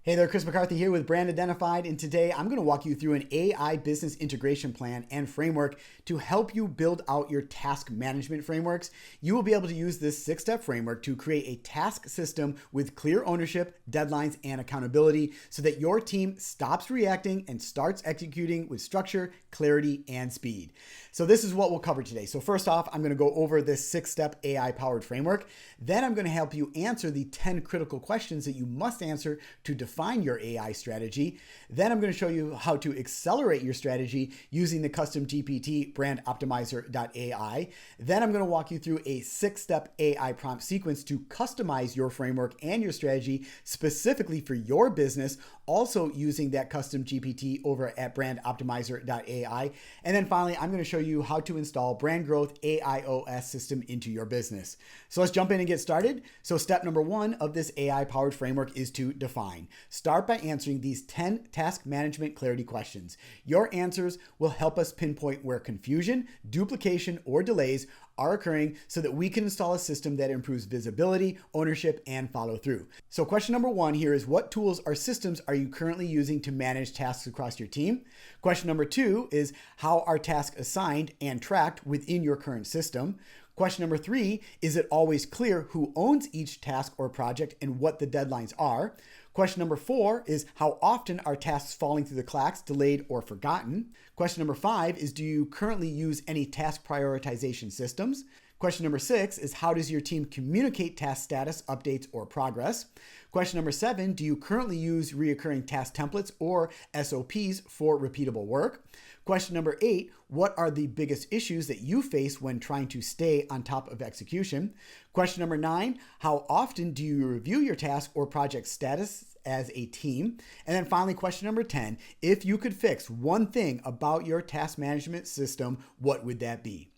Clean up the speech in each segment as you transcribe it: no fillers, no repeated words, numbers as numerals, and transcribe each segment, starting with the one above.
Hey there, Chris McCarthy here with Brand Identified, and today I'm going to walk you through an AI business integration plan and framework to help you build out your task management frameworks. You will be able to use this 6-step framework to create a task system with clear ownership, deadlines, and accountability so that your team stops reacting and starts executing with structure, clarity, and speed. So this is what we'll cover today. So first off, I'm going to go over this 6-step AI-powered framework. Then I'm going to help you answer the 10 critical questions that you must answer to define your AI strategy. Then I'm going to show you how to accelerate your strategy using the custom GPT BrandOptimizer.ai. Then I'm going to walk you through a 6-step AI prompt sequence to customize your framework and your strategy specifically for your business, also using that custom GPT over at BrandOptimizer.ai. And then finally, I'm going to show you how to install Brand Growth AIOS system into your business. So let's jump in and get started. So step number 1 of this AI-powered framework is to define. Start by answering these 10 task management clarity questions. Your answers will help us pinpoint where confusion, duplication, or delays are occurring so that we can install a system that improves visibility, ownership, and follow through. So question number 1 here is, what tools or systems are you currently using to manage tasks across your team? Question number 2 is, how are tasks assigned and tracked within your current system? Question number 3, is it always clear who owns each task or project and what the deadlines are? Question number 4 is, how often are tasks falling through the cracks, delayed, or forgotten? Question number 5 is, do you currently use any task prioritization systems? Question number 6 is, how does your team communicate task status, updates, or progress? Question number 7, do you currently use recurring task templates or SOPs for repeatable work? Question number 8, what are the biggest issues that you face when trying to stay on top of execution? Question number 9, how often do you review your task or project status as a team? And then finally, question number 10, if you could fix one thing about your task management system, what would that be?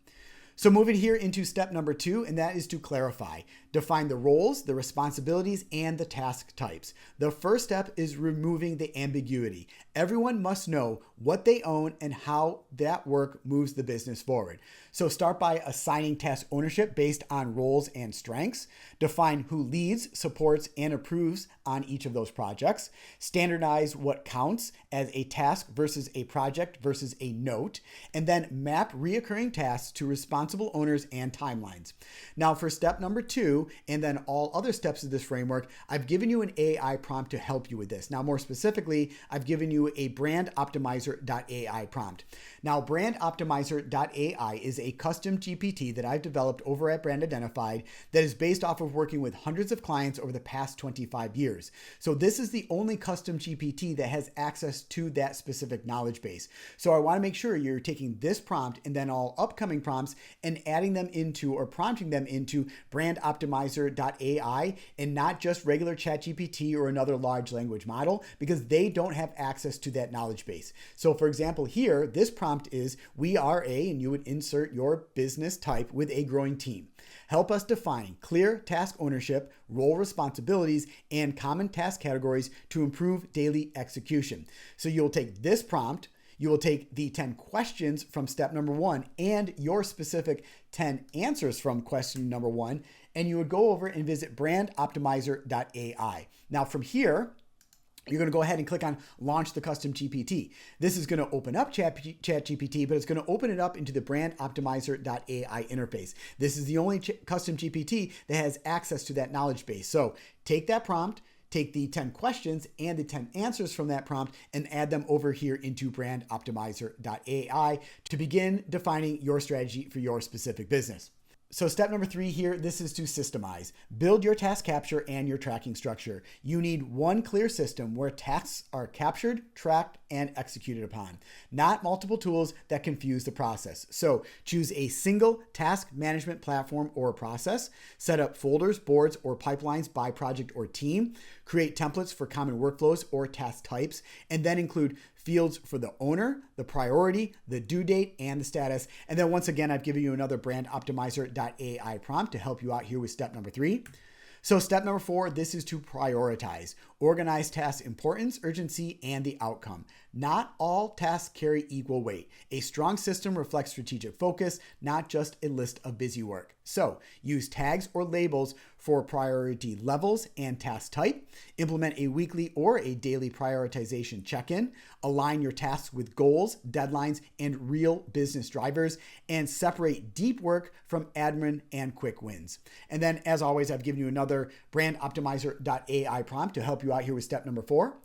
So moving here into step number 2, and that is to clarify. Define the roles, the responsibilities, and the task types. The first step is removing the ambiguity. Everyone must know what they own and how that work moves the business forward. So start by assigning task ownership based on roles and strengths. Define who leads, supports, and approves on each of those projects. Standardize what counts as a task versus a project versus a note. And then map reoccurring tasks to responsible owners and timelines. Now for step number 2, and then all other steps of this framework, I've given you an AI prompt to help you with this. Now, more specifically, I've given you a BrandOptimizer.ai prompt. Now, BrandOptimizer.ai is a custom GPT that I've developed over at Brand Identified that is based off of working with hundreds of clients over the past 25 years. So this is the only custom GPT that has access to that specific knowledge base. So I want to make sure you're taking this prompt and then all upcoming prompts and adding them into or prompting them into BrandOptimizer.ai and not just regular ChatGPT or another large language model, because they don't have access to that knowledge base. So for example, here, this prompt is, we are and you would insert your business type with a growing team. Help us define clear task ownership, role responsibilities, and common task categories to improve daily execution. So you'll take this prompt, you will take the 10 questions from step number 1 and your specific 10 answers from question number 1, and you would go over and visit BrandOptimizer.ai. Now from here, you're going to go ahead and click on Launch the Custom GPT. This is going to open up ChatGPT, but it's going to open it up into the BrandOptimizer.ai interface. This is the only custom GPT that has access to that knowledge base. So take that prompt, take the 10 questions and the 10 answers from that prompt and add them over here into BrandOptimizer.ai to begin defining your strategy for your specific business. So step number 3 here, this is to systemize. Build your task capture and your tracking structure. You need one clear system where tasks are captured, tracked, and executed upon, not multiple tools that confuse the process. So choose a single task management platform or process, set up folders, boards, or pipelines by project or team, create templates for common workflows or task types, and then include fields for the owner, the priority, the due date, and the status. And then once again, I've given you another BrandOptimizer.ai prompt to help you out here with step number 3. So step number 4, this is to prioritize. Organize task importance, urgency, and the outcome. Not all tasks carry equal weight. A strong system reflects strategic focus, not just a list of busy work. So use tags or labels for priority levels and task type, implement a weekly or a daily prioritization check-in, align your tasks with goals, deadlines, and real business drivers, and separate deep work from admin and quick wins. And then, as always, I've given you another BrandOptimizer.ai prompt to help you out here with step number 4.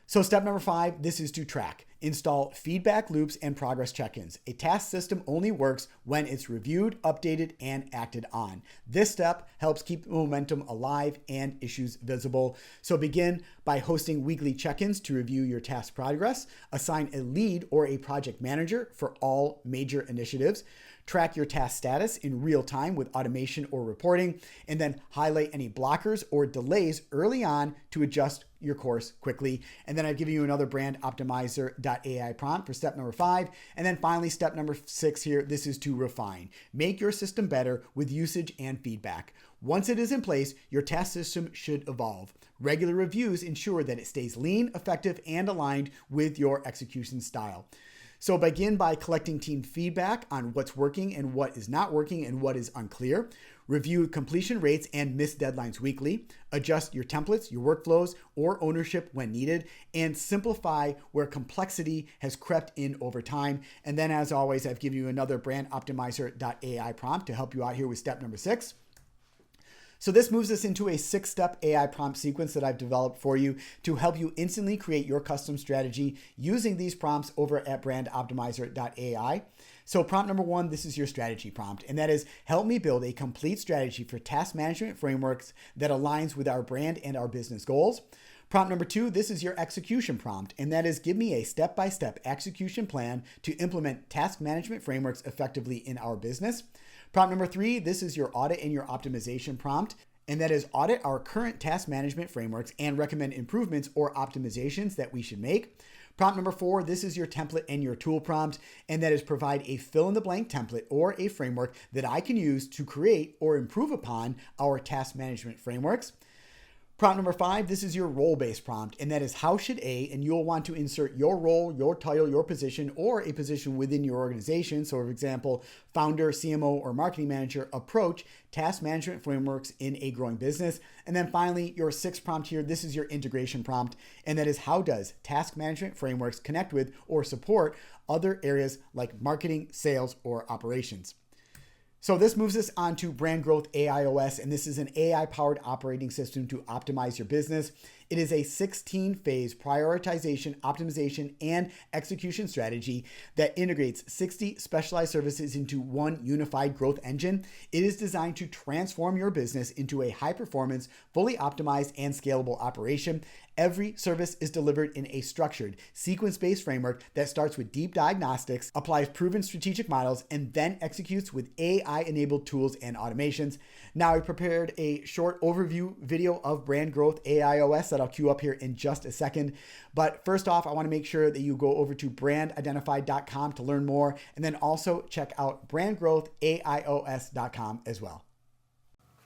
So step number 5, this is to track. Install feedback loops and progress check-ins. A task system only works when it's reviewed, updated, and acted on. This step helps keep momentum alive and issues visible. So begin by hosting weekly check-ins to review your task progress. Assign a lead or a project manager for all major initiatives. Track your task status in real time with automation or reporting, and then highlight any blockers or delays early on to adjust your course quickly. And then I've given you another BrandOptimizer.ai prompt for step number 5. And then finally, step number 6 here, this is to refine. Make your system better with usage and feedback. Once it is in place, your task system should evolve. Regular reviews ensure that it stays lean, effective, and aligned with your execution style. So begin by collecting team feedback on what's working and what is not working and what is unclear. Review completion rates and missed deadlines weekly. Adjust your templates, your workflows, or ownership when needed, and simplify where complexity has crept in over time. And then, as always, I've given you another BrandOptimizer.ai prompt to help you out here with step number 6. So this moves us into a 6-step AI prompt sequence that I've developed for you to help you instantly create your custom strategy using these prompts over at BrandOptimizer.ai. So prompt number 1, this is your strategy prompt, and that is help me build a complete strategy for task management frameworks that aligns with our brand and our business goals. Prompt number 2, this is your execution prompt, and that is give me a step-by-step execution plan to implement task management frameworks effectively in our business. Prompt number 3, this is your audit and your optimization prompt, and that is audit our current task management frameworks and recommend improvements or optimizations that we should make. Prompt number 4, this is your template and your tool prompt, and that is provide a fill-in-the-blank template or a framework that I can use to create or improve upon our task management frameworks. Prompt number 5, this is your role-based prompt, and that is how should and you'll want to insert your role, your title, your position, or a position within your organization. So for example, founder, CMO, or marketing manager approach task management frameworks in a growing business. And then finally, your 6th prompt here, this is your integration prompt, and that is how does task management frameworks connect with or support other areas like marketing, sales, or operations. So this moves us on to Brand Growth AIOS, and this is an AI-powered operating system to optimize your business. It is a 16-phase prioritization, optimization, and execution strategy that integrates 60 specialized services into one unified growth engine. It is designed to transform your business into a high-performance, fully optimized, and scalable operation. Every service is delivered in a structured, sequence-based framework that starts with deep diagnostics, applies proven strategic models, and then executes with AI-enabled tools and automations. Now, I prepared a short overview video of Brand Growth AIOS that I'll queue up here in just a second. But first off, I want to make sure that you go over to brandidentified.com to learn more, and then also check out brandgrowthaios.com as well.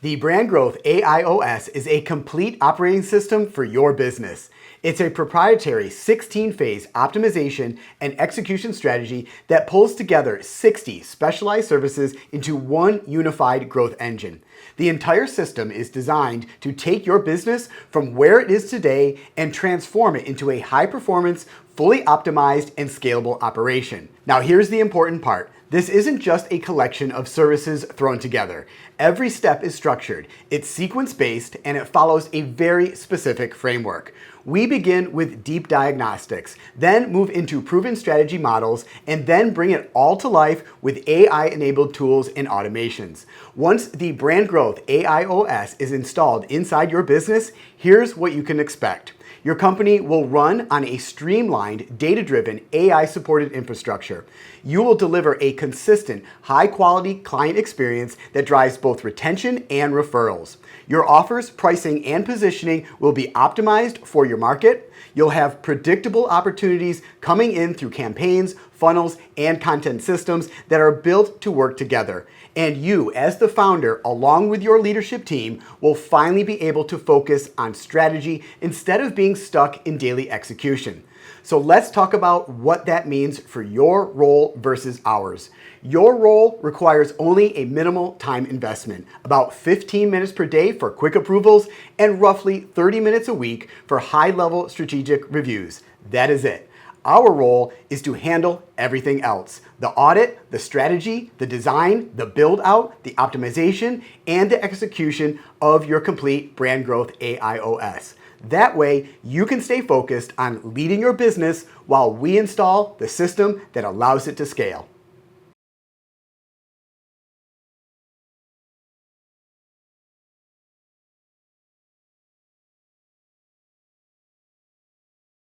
The Brand Growth AIOS is a complete operating system for your business. It's a proprietary 16-phase optimization and execution strategy that pulls together 60 specialized services into one unified growth engine. The entire system is designed to take your business from where it is today and transform it into a high-performance, fully optimized, and scalable operation. Now, here's the important part. This isn't just a collection of services thrown together. Every step is structured, it's sequence-based, and it follows a very specific framework. We begin with deep diagnostics, then move into proven strategy models, and then bring it all to life with AI-enabled tools and automations. Once the Brand Growth AIOS is installed inside your business, here's what you can expect. Your company will run on a streamlined, data-driven, AI-supported infrastructure. You will deliver a consistent, high-quality client experience that drives both retention and referrals. Your offers, pricing, and positioning will be optimized for your market. You'll have predictable opportunities coming in through campaigns, funnels, and content systems that are built to work together. And you, as the founder, along with your leadership team, will finally be able to focus on strategy instead of being stuck in daily execution. So let's talk about what that means for your role versus ours. Your role requires only a minimal time investment, about 15 minutes per day for quick approvals and roughly 30 minutes a week for high-level strategic reviews. That is it. Our role is to handle everything else: the audit, the strategy, the design, the build out, the optimization, and the execution of your complete brand growth AIOS. That way, you can stay focused on leading your business while we install the system that allows it to scale.